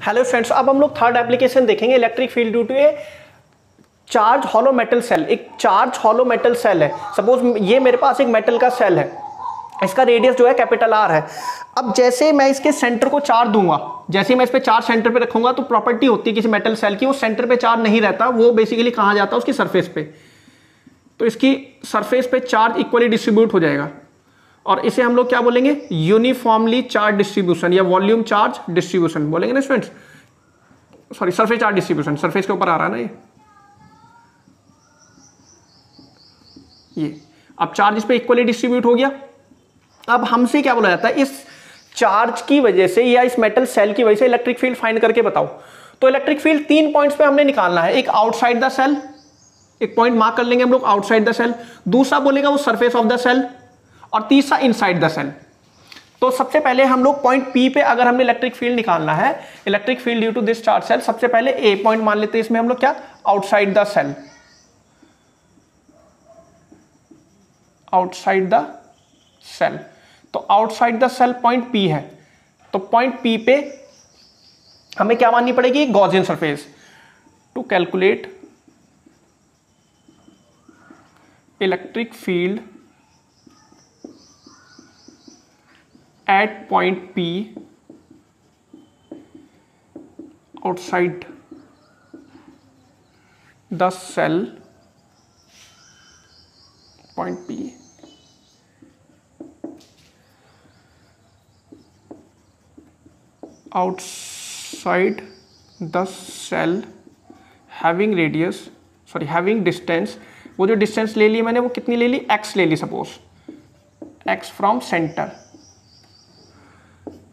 Hello friends, अब हम लोग थर्ड एप्लीकेशन देखेंगे, electric field due to a charge hollow metal shell. एक चार्ज हॉलो मेटल सेल है, सपोज ये मेरे पास एक मेटल का सेल है, इसका रेडियस जो है कैपिटल आर है। अब जैसे मैं इसके सेंटर को चार्ज दूंगा, जैसे मैं इस पे चार्ज सेंटर पे रखूंगा तो प्रॉपर्टी होती है किसी मेटल सेल की, वो सेंटर पे चार्ज नहीं रहता, वो बेसिकली कहाँ जाता है, उसकी सरफेस पे। तो इसकी सरफेस पे चार्ज इक्वली डिस्ट्रीब्यूट हो जाएगा और इसे हम लोग क्या बोलेंगे, यूनिफॉर्मली चार्ज डिस्ट्रीब्यूशन या वॉल्यूम चार्ज डिस्ट्रीब्यूशन बोलेंगे ना students. Sorry, surface charge distribution, surface के ऊपर आ रहा है ना ये। अब चार्ज इस पे इक्वली डिस्ट्रीब्यूट हो गया। अब हमसे क्या बोला जाता है, इस चार्ज की वजह से या इस मेटल सेल की वजह से इलेक्ट्रिक फील्ड फाइंड करके बताओ। तो इलेक्ट्रिक फील्ड 3 पॉइंट्स पे हमने निकालना है। एक आउटसाइड द सेल, एक पॉइंट मार्क कर लेंगे हम लोग आउटसाइड द सेल, दूसरा बोलेगा वो सरफेस ऑफ द सेल, और तीसरा इनसाइड द सेल। तो सबसे पहले हम लोग पॉइंट पी पे अगर हमने इलेक्ट्रिक फील्ड निकालना है, electric field due to this charge shell, सबसे पहले ए पॉइंट मान लेते हैं, इसमें हम लोग क्या, outside the cell, outside the cell. तो outside the cell point P है, तो पॉइंट पी पे हमें क्या माननी पड़ेगी, Gaussian surface. To calculate electric field at point P outside the cell, point P outside the cell having radius, sorry having distance, वो जो डिस्टेंस ले ली मैंने वो कितनी ले ली, x ले ली, सपोज x फ्रॉम सेंटर।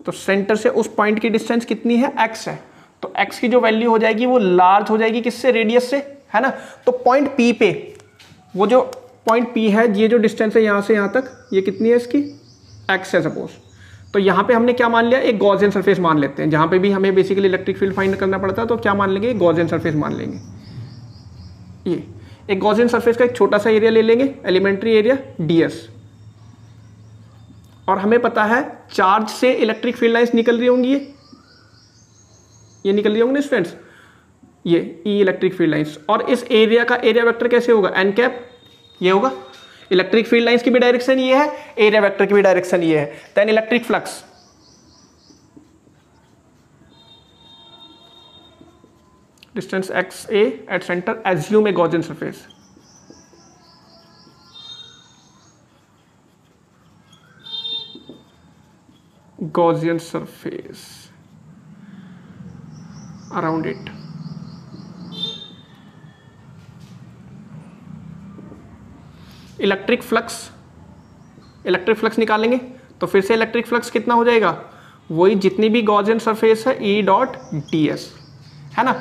तो सेंटर से उस पॉइंट की डिस्टेंस कितनी है, x है। तो x की जो वैल्यू हो जाएगी वो लार्ज हो जाएगी किससे, रेडियस से, है ना। तो पॉइंट P पे, वो जो पॉइंट P है, ये जो डिस्टेंस है यहां से यहां तक, ये कितनी है इसकी, x है सपोज। तो यहां पे हमने क्या मान लिया, एक गॉसियन सरफेस मान लेते हैं। जहां पे भी हमें बेसिकली इलेक्ट्रिक फील्ड फाइंड करना पड़ता है तो क्या मान लेंगे, गॉसियन सरफेस मान लेंगे। ये एक गॉसियन सरफेस का एक छोटा सा एरिया ले लेंगे, एलिमेंट्री एरिया ds, और हमें पता है चार्ज से इलेक्ट्रिक फील्ड लाइंस निकल रही होंगी, ये निकल रही होंगी ना स्टूडेंट्स, ये ई इलेक्ट्रिक फील्ड लाइंस। और इस एरिया का एरिया वेक्टर कैसे होगा, एन कैप, ये होगा। इलेक्ट्रिक फील्ड लाइंस की भी डायरेक्शन ये है, एरिया वेक्टर की भी डायरेक्शन ये है। Then electric flux, distance x a at centre, assume a Gaussian surface, Gaussian surface around it। Electric flux निकालेंगे तो फिर से इलेक्ट्रिक फ्लक्स कितना हो जाएगा, वही जितनी भी गॉसियन सरफेस है E डॉट ds, है ना।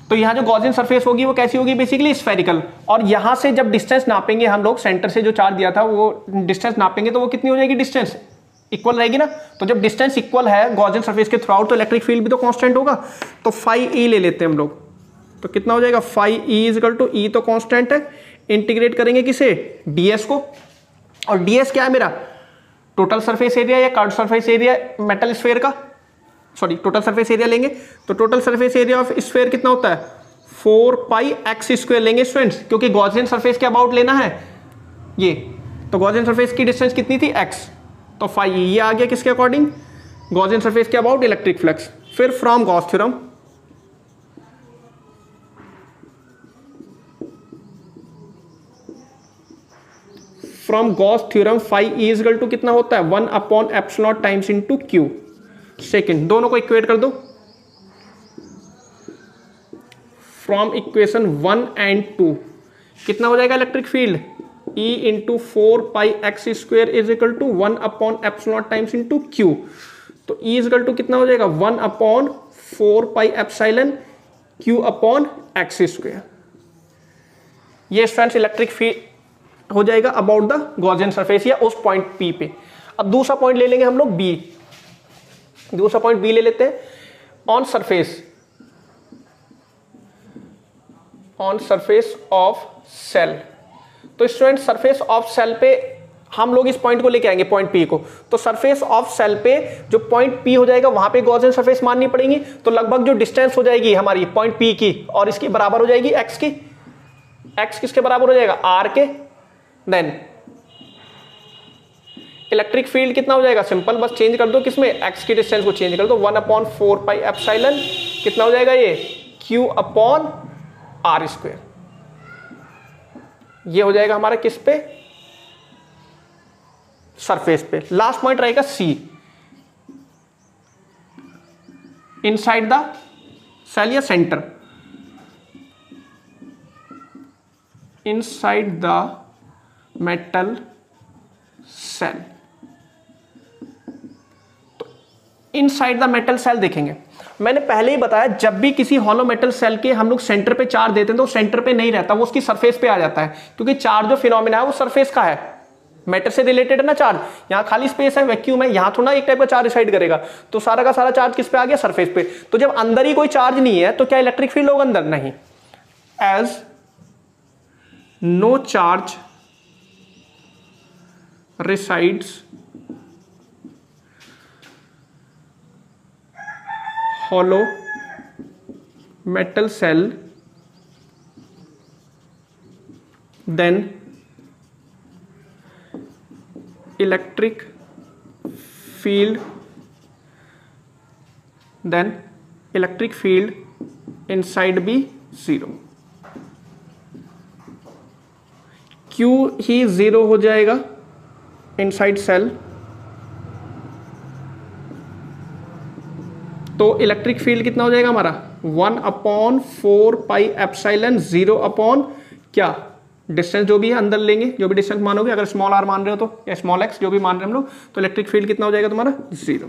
तो यहाँ जो गॉसियन सरफेस होगी वो कैसी होगी, बेसिकली स्फेरिकल। और यहाँ से जब डिस्टेंस नापेंगे हम लोग, सेंटर से जो चार्ज दिया था वो डिस्टेंस नापेंगे तो वो कितनी हो जाएगी, डिस्टेंस इक्वल रहेगी ना। तो जब डिस्टेंस इक्वल है गॉसियन सरफेस के थ्रू आउट, तो इलेक्ट्रिक फील्ड भी तो कांस्टेंट होगा। तो फाई ई ले लेते हैं हम लोग, तो कितना हो जाएगा, phi E is equal to, E तो कांस्टेंट है, इंटीग्रेट करेंगे किसे, ds को। और ds क्या है मेरा, टोटल सरफेस एरिया या curved surface area metal sphere का, सॉरी टोटल सरफेस एरिया लेंगे। तो total surface area of sphere कितना होता है, 4 पाई x स्क्वायर लेंगे स्टूडेंट्स, क्योंकि गॉसियन सरफेस के अबाउट लेना है ये। तो गॉसियन सरफेस की डिस्टेंस कितनी थी, x, तो फाई ये आ गया किसके अकॉर्डिंग, गॉसियन सरफेस के अबाउट इलेक्ट्रिक फ्लक्स। फिर from Gauss theorem, from Gauss theorem phi E is equal to कितना होता है, 1 upon epsilon times into q second. दोनों को इक्वेट कर दो, फ्रॉम इक्वेशन 1 एंड 2 कितना हो जाएगा electric field, E into 4 pi x square is equal to 1 upon epsilon times into q. तो E इज इक्वल टू कितना हो जाएगा, 1 upon 4 pi epsilon q upon x square. ये स्टूडेंट्स इलेक्ट्रिक फील्ड हो जाएगा अबाउट द गॉसियन सरफेस या उस point P पे। अब दूसरा पॉइंट ले लेंगे हम लोग B, दूसरा पॉइंट B ले लेते हैं, ऑन सरफेस ऑफ सेल। तो स्टूडेंट सरफेस ऑफ सेल पे हम लोग इस पॉइंट को लेके आएंगे, पॉइंट पी को, तो सरफेस ऑफ सेल पे जो पॉइंट पी हो जाएगा वहां पे गॉसियन सरफेस माननी पड़ेगी। तो लगभग जो डिस्टेंस हो जाएगी हमारी पॉइंट पी की और इसकी बराबर हो जाएगी एक्स की। एक्स किसके बराबर हो जाएगा, आर के। देन इलेक्ट्रिक फील्ड कितना हो जाएगा, सिंपल बस चेंज कर दो किसमें, एक्स की डिस्टेंस को चेंज कर दो, 1/4 पाई एप्सिलॉन कितना हो जाएगा ये, Q अपॉन आर स्क्वायर। ये हो जाएगा हमारा किस पे, सरफेस पे। लास्ट पॉइंट रहेगा सी, इनसाइड द सेल या centre, inside the metal shell. तो इनसाइड द मेटल सेल देखेंगे, मैंने पहले ही बताया जब भी किसी हॉलो मेटल सेल के हम लोग सेंटर पे चार्ज देते हैं तो सेंटर पे नहीं रहता, वो उसकी सरफेस पे आ जाता है, क्योंकि चार्ज जो फिनोमिना है वो सरफेस का है, मैटर से रिलेटेड है ना चार्ज। यहां खाली स्पेस है, वैक्यूम है, यहां थोड़ा एक टाइप का चार्ज रिसाइड करेगा, तो सारा का सारा चार्ज किस पे आ गया, सरफेस पे। तो जब अंदर ही कोई चार्ज नहीं है तो क्या इलेक्ट्रिक फील्ड होगा अंदर, नहीं। As no charge resides hollow metal cell, then electric field inside be 0। Q ही 0 हो जाएगा इनसाइड सेल, तो इलेक्ट्रिक फील्ड कितना हो जाएगा हमारा, 1/4 पाई एप्सिलॉन 0 अपॉन क्या, डिस्टेंस जो भी है अंदर लेंगे, जो भी डिस्टेंस मानोगे, अगर स्मॉल आर मान रहे हो तो, या स्मॉल एक्स जो भी मान रहे हैं हम लोग, तो इलेक्ट्रिक फील्ड कितना हो जाएगा तुम्हारा 0।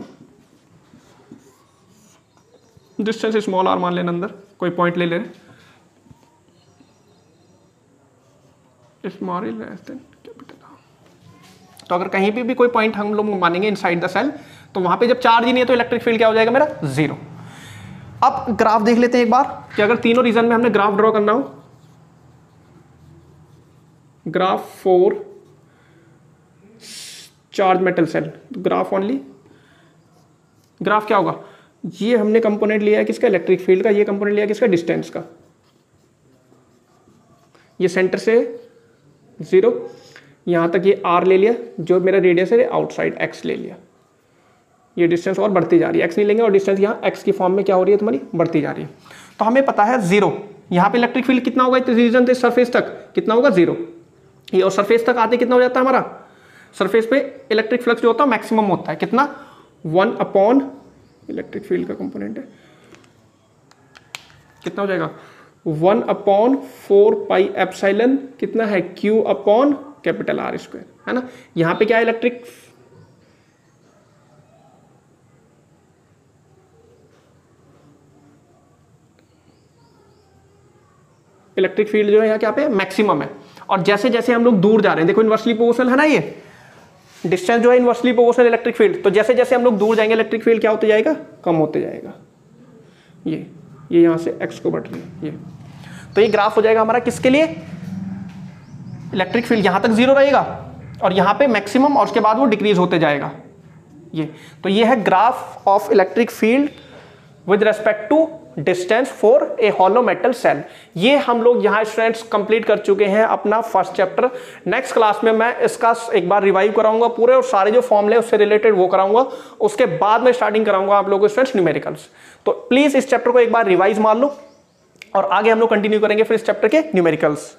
डिस्टेंस स्मॉल आर मान लेना, अंदर कोई पॉइंट ले ले, स्मॉल लेस देन कैपिटल। तो अगर कहीं पे भी कोई पॉइंट हम लोग मानेंगे इनसाइड द सेल, तो वहां पे जब चार्ज ही नहीं है तो इलेक्ट्रिक फील्ड क्या हो जाएगा मेरा, 0। अब ग्राफ देख लेते हैं एक बार कि अगर तीनों रीजन में हमने ग्राफ ड्रॉ करना हो, graph for charge metal shell, graph only, graph क्या होगा, ये हमने कंपोनेंट लिया है किसका, इलेक्ट्रिक फील्ड का, ये कंपोनेंट लिया किसका, डिस्टेंस का, ये सेंटर से 0 यहां तक, ये r ले लिया, जो मेरा रेडियस है आउटसाइड x ले लिया, ये डिस्टेंस और बढ़ती जा रही है, x नहीं लेंगे और डिस्टेंस यहाँ x की फॉर्म में क्या हो रही है तुम्हारी, बढ़ती जा रही है। तो हमें पता है 0, यहाँ पे इलेक्ट्रिक फील्ड कितना होगा इस रीजन से सरफेस तक, कितना होगा 0, ये और सरफेस तक आते कितना हो जाता है हमारा, सरफेस पे इलेक्ट्रिक फ्लक्स जो होता है मैक्सिमम होता है कितना, 1 अपॉन इलेक्ट्रिक फील्ड का कंपोनेंट है, कितना हो जाएगा 1/4 पाई एप्सिलॉन कितना है, Q upon capital R square, है ना। यहां पे क्या है, इलेक्ट्रिक फील्ड जो है यहाँ क्या पे मैक्सिमम है, और जैसे जैसे हम लोग दूर जा रहे हैं, देखो इनवर्सली प्रोपोर्शनल है ना, ये डिस्टेंस जो है इनवर्सली प्रोपोर्शनल इलेक्ट्रिक फील्ड, तो जैसे जैसे हम लोग दूर जाएंगे इलेक्ट्रिक फील्ड क्या होते जाएगा, कम होते जाएगा। ये यहां से x को बढ़ रही है, ये तो ये ग्राफ हो जाएगा हमारा किसके लिए, इलेक्ट्रिक फील्ड यहां तक 0 रहेगा और यहां पे मैक्सिमम, और उसके बाद वो डिक्रीज होते जाएगा। ये तो ये है graph of electric field with respect to distance for a hollow metal shell. ये हम लोग यहाँ स्टूडेंट्स कंप्लीट कर चुके हैं अपना फर्स्ट चैप्टर। नेक्स्ट क्लास में मैं इसका एक बार रिवाइव कराऊंगा पूरे, और सारे जो फॉर्मूले उससे रिलेटेड वो कराऊंगा, उसके बाद में स्टार्टिंग कराऊंगा आप लोगों को स्टूडेंट्स न्यूमेरिकल्स। तो प्लीज इस चैप्टर को एक बार रिवाइज मार लो और आगे हम लोग कंटिन्यू करेंगे फिर इस चैप्टर के न्यूमेरिकल्स।